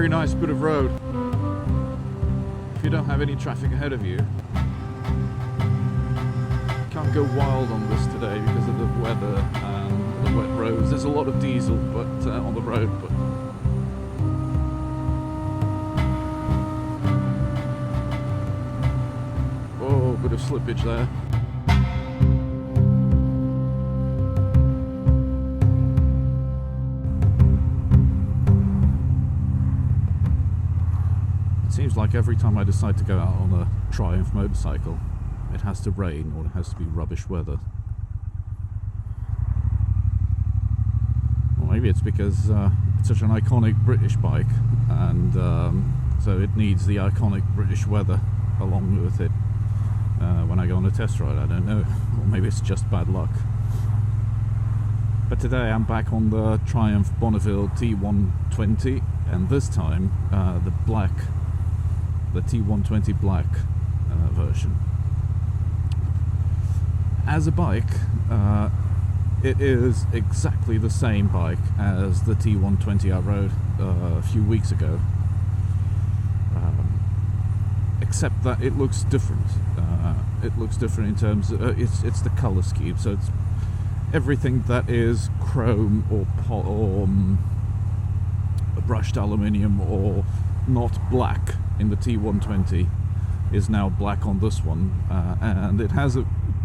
very nice bit of road. If you don't have any traffic ahead of you. Can't go wild on this today because of the weather and the wet roads. There's a lot of diesel but on the road, but oh, bit of slippage there. It seems like every time I decide to go out on a Triumph motorcycle, it has to rain or it has to be rubbish weather. Or maybe it's because it's such an iconic British bike, and so it needs the iconic British weather along with it when I go on a test ride. I don't know, or maybe it's just bad luck. But today I'm back on the Triumph Bonneville T120, and this time the T120 Black version. As a bike, it is exactly the same bike as the T120 I rode a few weeks ago, except that it looks different. It looks different in terms of it's the color scheme. So it's everything that is chrome or brushed aluminium or not black in the T120 is now black on this one, and it has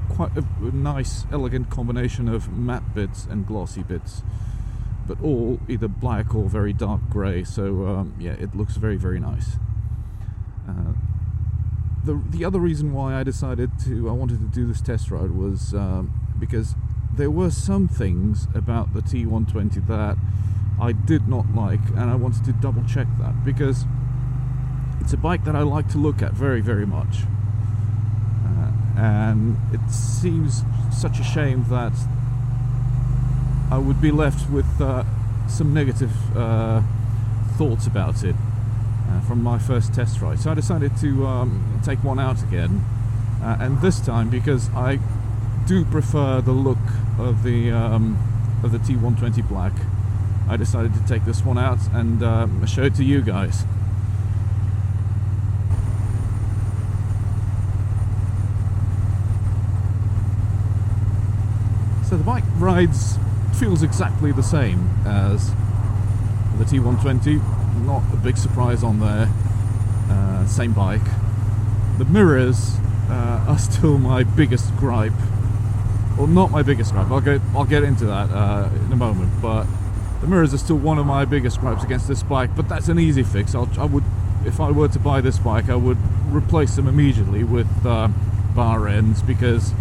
quite a nice elegant combination of matte bits and glossy bits, but all either black or very dark grey, so yeah, it looks very, very nice. The other reason why I wanted to do this test ride was because there were some things about the T120 that I did not like, and I wanted to double check that, because it's a bike that I like to look at very, very much. And it seems such a shame that I would be left with some negative thoughts about it from my first test ride. So I decided to take one out again, and this time, because I do prefer the look of the T120 Black, I decided to take this one out and show it to you guys. So the bike feels exactly the same as the T120, not a big surprise on there, same bike. The mirrors are still my biggest gripe, well, not my biggest gripe, I'll get into that in a moment, but the mirrors are still one of my biggest gripes against this bike, but that's an easy fix. If I were to buy this bike, I would replace them immediately with bar ends, because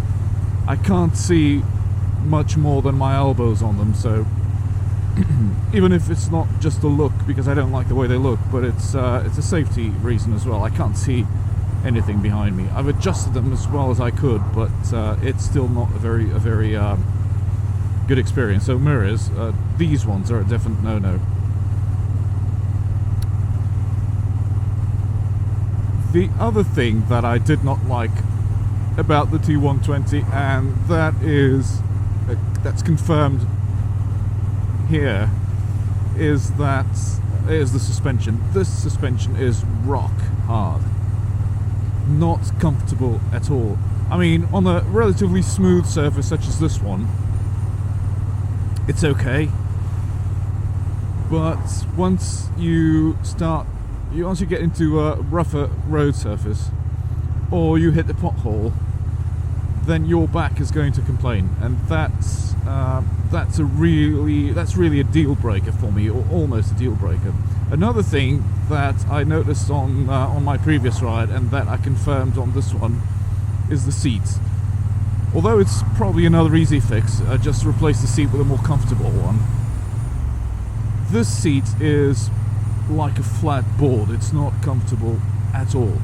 I can't see much more than my elbows on them, so even if it's not just the look, because I don't like the way they look, but it's a safety reason as well. I can't see anything behind me. I've adjusted them as well as I could, but it's still not a very good experience. So mirrors, these ones are a definite no-no. The other thing that I did not like about the T120, and that's confirmed here, is the suspension. This suspension is rock hard, not comfortable at all. I mean, on a relatively smooth surface such as this one, it's okay, but once you get into a rougher road surface, or you hit the pothole, then your back is going to complain, and that's really a deal breaker for me, or almost a deal breaker. Another thing that I noticed on my previous ride, and that I confirmed on this one, is the seat. Although it's probably another easy fix, just replace the seat with a more comfortable one. This seat is like a flat board. It's not comfortable at all.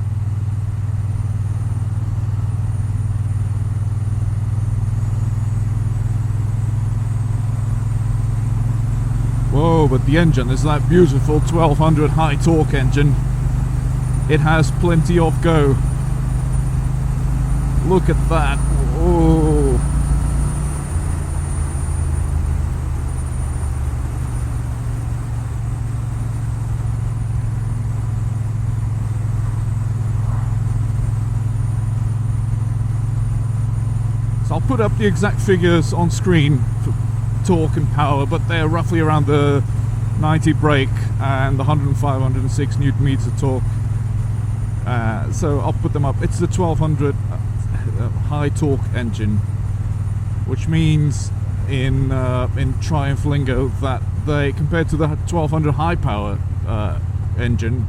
Whoa, but the engine is that beautiful 1200 high torque engine. It has plenty of go. Look at that. Oh. So I'll put up the exact figures on screen for torque and power, but they're roughly around the 90 brake and the 105, 106 Newton meter torque. So I'll put them up. It's the 1200 high torque engine, which means in Triumph lingo that they, compared to the 1200 high power engine,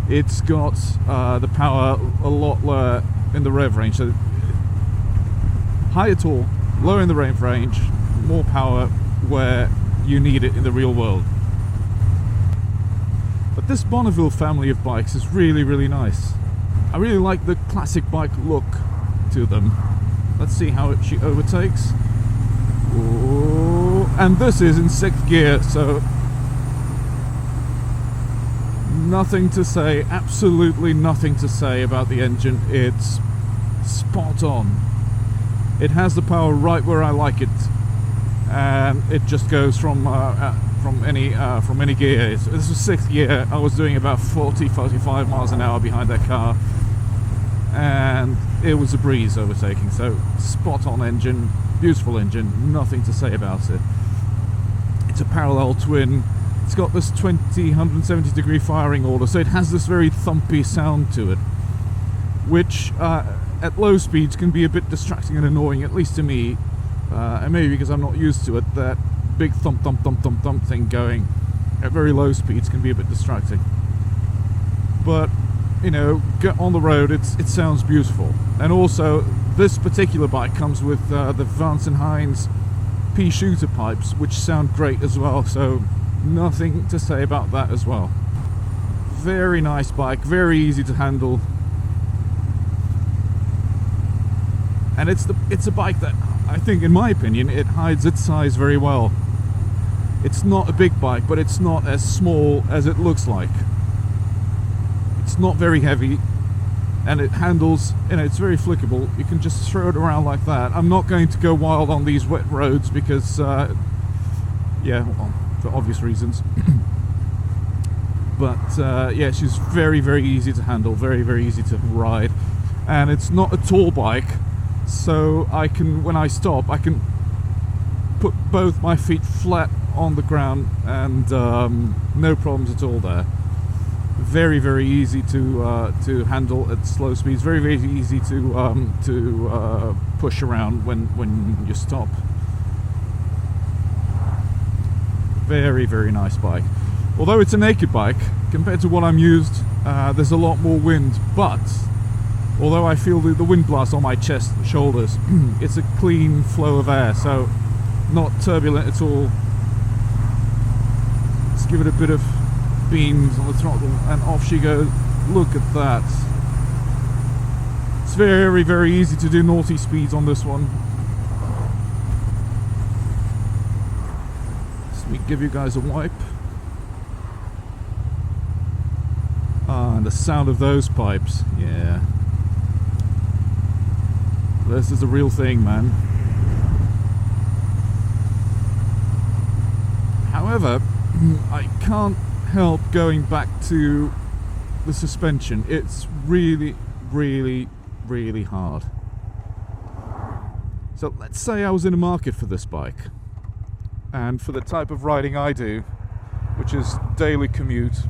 it's got the power a lot lower in the rev range. So higher torque, lower in the rev range, more power where you need it in the real world. But this Bonneville family of bikes is really, really nice. I really like the classic bike look to them. Let's see how she overtakes. Ooh. And this is in 6th gear, so nothing to say, absolutely nothing to say about the engine. It's spot on. It has the power right where I like it, and it just goes from any gear. This was 6th gear. I was doing about 45 miles an hour behind that car, and it was a breeze overtaking. So spot on engine, beautiful engine, nothing to say about it. It's a parallel twin. It's got this 170 degree firing order, so it has this very thumpy sound to it, which at low speeds can be a bit distracting and annoying, at least to me, and maybe because I'm not used to it. That big thump thump thump thump thump thing going at very low speeds can be a bit distracting. But you know, get on the road, it sounds beautiful. And also, this particular bike comes with the Vance & Hines P shooter pipes, which sound great as well. So nothing to say about that as well. Very nice bike, very easy to handle. And it's a bike that I think, in my opinion, it hides its size very well. It's not a big bike, but it's not as small as it looks like. It's not very heavy, and it handles, you know, it's very flickable. You can just throw it around like that. I'm not going to go wild on these wet roads because, yeah, well, for obvious reasons. But yeah, she's very, very easy to handle, very, very easy to ride, and it's not a tall bike. So I can, when I stop, I can put both my feet flat on the ground, and no problems at all there. Very, very easy to handle at slow speeds. Very, very easy to push around when you stop. Very, very nice bike. Although it's a naked bike, compared to what I'm used, there's a lot more wind. But although I feel the wind blast on my chest and shoulders, it's a clean flow of air, so not turbulent at all. Let's give it a bit of beams on the throttle, and off she goes. Look at that. It's very, very easy to do naughty speeds on this one. Let me give you guys a wipe. Ah, and the sound of those pipes, yeah. This is the real thing, man. However, I can't help going back to the suspension. It's really, really, really hard. So let's say I was in a market for this bike, and for the type of riding I do, which is daily commute,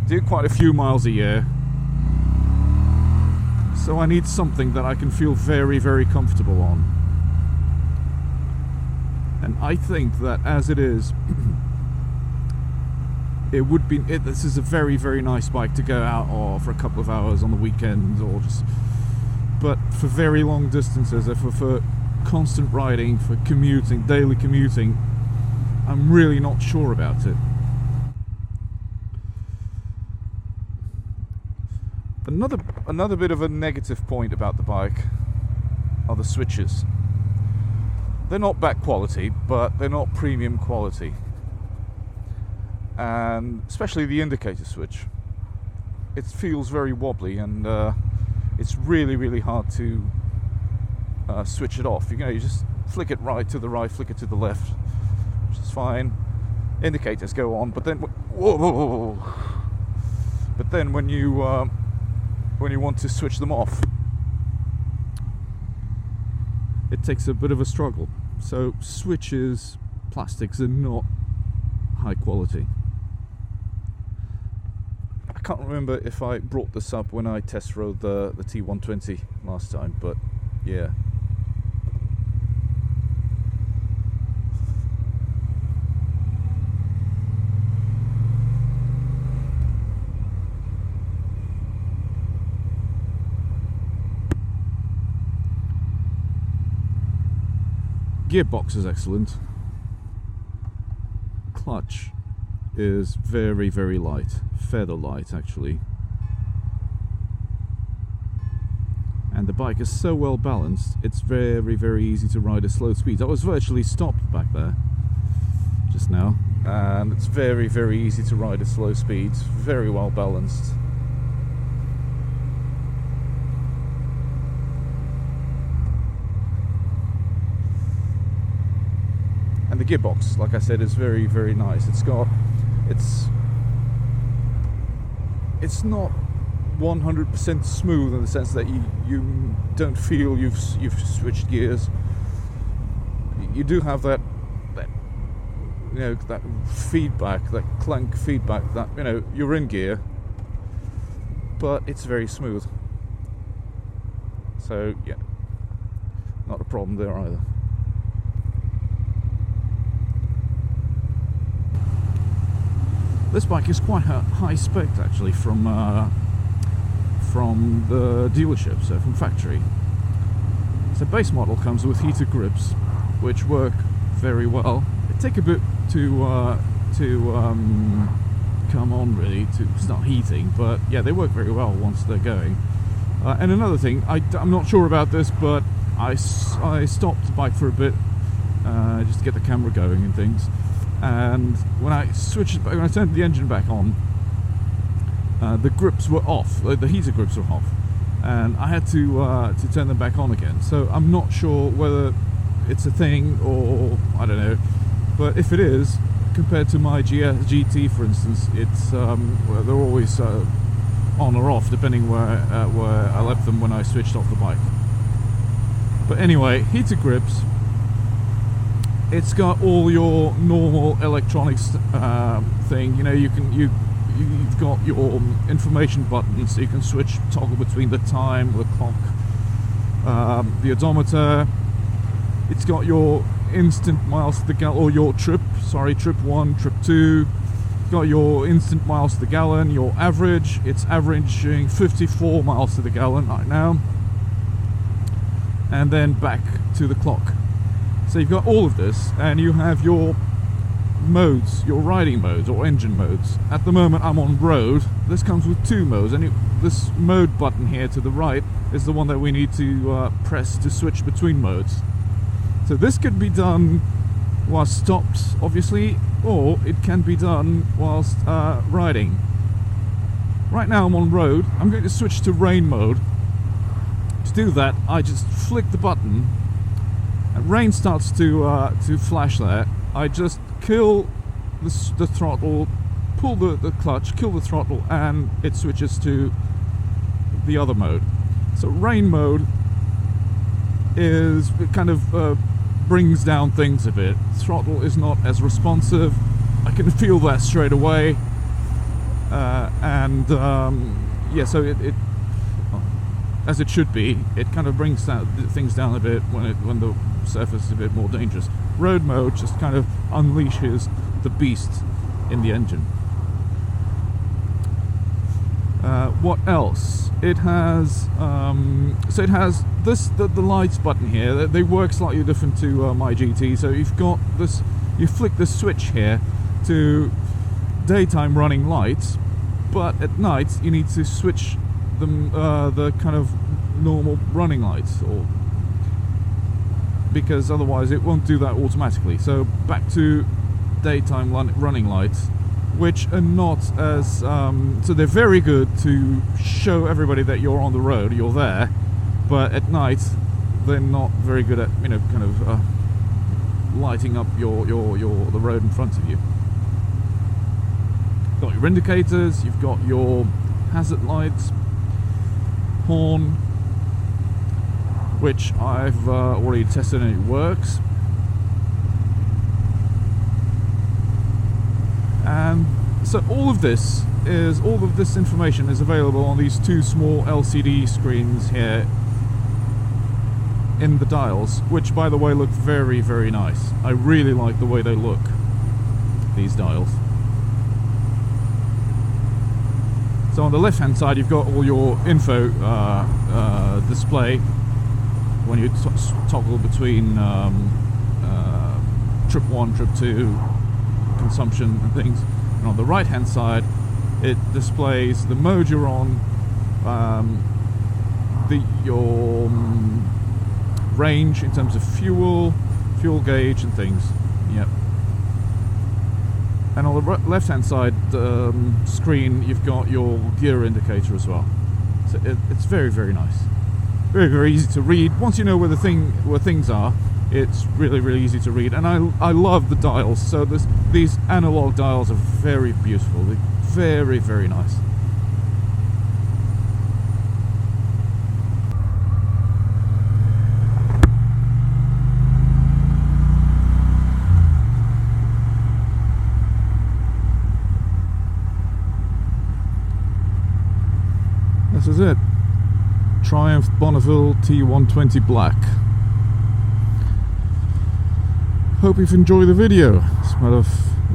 do quite a few miles a year. So I need something that I can feel very, very comfortable on. And I think that as it is, it would be. This is a very, very nice bike to go out or for a couple of hours on the weekends, or just. But for very long distances, for constant riding, for commuting, daily commuting, I'm really not sure about it. Another bit of a negative point about the bike are the switches. They're not back quality, but they're not premium quality. And especially the indicator switch. It feels very wobbly, and it's really, really hard to switch it off. You know, you just flick it right to the right, flick it to the left, which is fine. Indicators go on, but then whoa. But then when you want to switch them off, it takes a bit of a struggle. So switches, plastics are not high quality. I can't remember if I brought this up when I test rode the T120 last time, but yeah. Gearbox is excellent. Clutch is very, very light, feather light actually. And the bike is so well balanced, it's very, very easy to ride at slow speeds. I was virtually stopped back there just now, and it's very, very easy to ride at slow speeds, very well balanced. And the gearbox, like I said, is very, very nice. It's not 100% smooth in the sense that you don't feel you've switched gears. You do have that that feedback, that clank feedback, that you're in gear, but it's very smooth. So yeah, not a problem there either. This bike is quite high spec actually from the dealership, so from factory. So base model comes with heated grips, which work very well. They take a bit to come on really to start heating, but yeah, they work very well once they're going. And another thing, I'm not sure about this, but I stopped the bike for a bit just to get the camera going and things. And when I turned the engine back on, the grips were off. The heater grips were off, and I had to turn them back on again. So I'm not sure whether it's a thing or I don't know. But if it is, compared to my GT, for instance, it's well, they're always on or off depending where I left them when I switched off the bike. But anyway, heater grips. It's got all your normal electronics thing. You've got your information buttons, so you can toggle between the time, the clock, the odometer. It's got your instant miles to the gallon, or your trip 1, trip 2. It's got your instant miles to the gallon, your average. It's averaging 54 miles to the gallon right now, and then back to the clock. So you've got all of this, and you have your modes, your riding modes or engine modes. At the moment I'm on road. This comes with 2 modes, and this mode button here to the right is the one that we need to press to switch between modes. So this could be done whilst stopped, obviously, or it can be done whilst riding. Right now I'm on road. I'm going to switch to rain mode. To do that, I just flick the button. And rain starts to flash there. I just kill the throttle, pull the clutch, kill the throttle, and it switches to the other mode. So rain mode is, it kind of brings down things a bit. Throttle is not as responsive. I can feel that straight away. Yeah, so it as it should be, it kind of brings things down a bit when the surface is a bit more dangerous. Road mode just kind of unleashes the beast in the engine. What else? It has so it has the lights button here. They work slightly different to my GT. So you've got this. You flick the switch here to daytime running lights, but at night you need to switch the kind of normal running lights, or because otherwise it won't do that automatically. So back to daytime running lights, which are not as so they're very good to show everybody that you're on the road, you're there, but at night they're not very good at kind of lighting up the road in front of you. You've got your indicators, you've got your hazard lights, horn, which I've already tested and it works. And so all of this information is available on these two small LCD screens here in the dials, which by the way look very, very nice. I really like the way they look, these dials. So on the left hand side you've got all your info display when you toggle between trip 1, trip 2, consumption and things. And on the right hand side it displays the mode you're on, your range in terms of fuel gauge and things. Yep. And on the left hand side screen you've got your gear indicator as well. So it's very, very nice. Very, very easy to read. Once you know where things are, it's really, really easy to read. And I love the dials. So these analog dials are very beautiful. They're very, very nice. This is it. Triumph Bonneville T120 Black. Hope you've enjoyed the video. It's a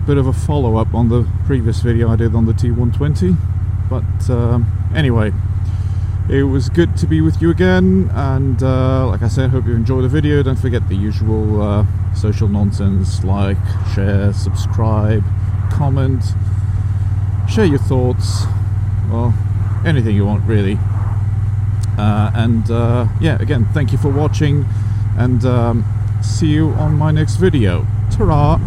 bit of a follow-up on the previous video I did on the T120. But anyway, it was good to be with you again. And like I said, hope you enjoyed the video. Don't forget the usual social nonsense. Like, share, subscribe, comment, share your thoughts. Well, anything you want really. Yeah, again, thank you for watching, and see you on my next video. Ta-ra!